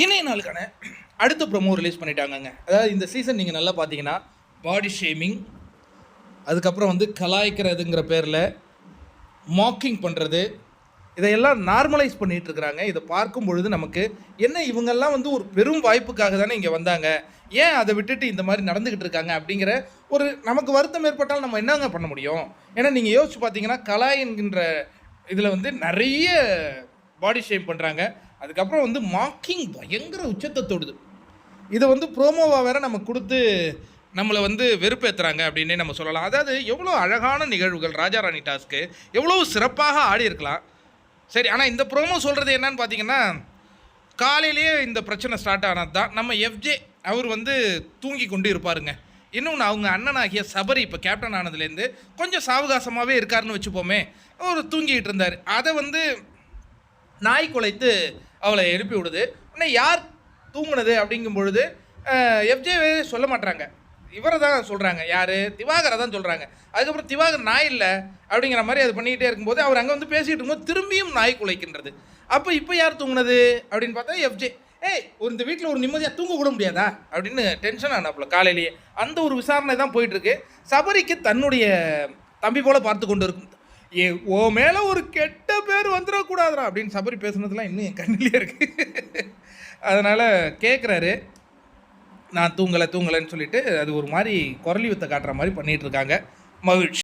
இணைய நாளுக்கான அடுத்த ப்ரோமோ ரிலீஸ் பண்ணிட்டாங்கங்க. அதாவது இந்த சீசன் நீங்கள் நல்லா பார்த்தீங்கன்னா பாடி ஷேமிங், அதுக்கப்புறம் வந்து கலாய்க்கிறதுங்கிற பேரில் மாக்கிங் பண்ணுறது, இதையெல்லாம் நார்மலைஸ் பண்ணிகிட்டு இருக்கிறாங்க. இதை பார்க்கும் பொழுது நமக்கு என்ன இவங்கெல்லாம் வந்து ஒரு பெரும் வாய்ப்புக்காக தானே இங்கே வந்தாங்க, ஏன் அதை விட்டுட்டு இந்த மாதிரி நடந்துக்கிட்டு இருக்காங்க அப்படிங்கிற ஒரு நமக்கு வருத்தம் ஏற்பட்டால் நம்ம என்னங்க பண்ண முடியும்? ஏன்னா நீங்கள் யோசிச்சு பார்த்தீங்கன்னா கலாய் என்கின்ற இதில் வந்து நிறைய பாடி ஷேம் பண்ணுறாங்க. அதுக்கப்புறம் வந்து மாக்கிங் பயங்கர உச்சத்தை தொடுது. இதை வந்து ப்ரோமோவாக வேற நம்ம கொடுத்து நம்மளை வந்து வெறுப்பேற்றுறாங்க அப்படின்னே நம்ம சொல்லலாம். அதாவது எவ்வளோ அழகான நிகழ்வுகள் ராஜா ராணி டாஸ்க்கு எவ்வளோ சிறப்பாக ஆடி இருக்கலாம். சரி, ஆனால் இந்த ப்ரோமோ சொல்கிறது என்னன்னு பார்த்தீங்கன்னா, காலையிலேயே இந்த பிரச்சனை ஸ்டார்ட் ஆனது தான். நம்ம எஃப்ஜே அவர் வந்து தூங்கி கொண்டு இருப்பாருங்க. இன்னொன்று அவங்க அண்ணனாகிய சபரி இப்போ கேப்டன் ஆனதுலேருந்து கொஞ்சம் சாவகாசமாகவே இருக்காருன்னு வச்சுப்போமே, அவர் தூங்கிக்கிட்டு இருந்தார். அதை வந்து நாய் குலைத்து அவளை எழுப்பி விடுது. ஆனால் யார் தூங்குனது அப்படிங்கும் பொழுது எஃப்ஜேவே சொல்ல மாட்டாங்க, இவரை தான் சொல்கிறாங்க. யார்? திவாகரை தான் சொல்கிறாங்க. அதுக்கப்புறம் திவாகர் நாய் இல்லை அப்படிங்கிற மாதிரி அது பண்ணிக்கிட்டே இருக்கும்போது அவர் அங்கே வந்து பேசிகிட்டு இருக்கும்போது திரும்பியும் நாய் குலைக்கின்றது. அப்போ இப்போ யார் தூங்குனது அப்படின்னு பார்த்தா எஃப்ஜே. இந்த வீட்டில் ஒரு நிம்மதியாக தூங்க கூட முடியாதா அப்படின்னு டென்ஷன் ஆனாப்புல காலையிலேயே. அந்த ஒரு விசாரணை தான் போயிட்டுருக்கு. சபரிக்கு தன்னுடைய தம்பி போல் பார்த்து கொண்டு இருக்கும். ஓ மேலே ஒரு கெட்ட பேர் வந்துடக்கூடாதுரா அப்படின்னு சபரி பேசுனதுலாம் இன்னும் என் கண்ணிலே இருக்குது. அதனால் கேட்குறாரு, நான் தூங்கலைன்னு சொல்லிட்டு அது ஒரு மாதிரி குரலி வித்தை காட்டுற மாதிரி பண்ணிகிட்டு இருக்காங்க. மகிழ்ச்சி.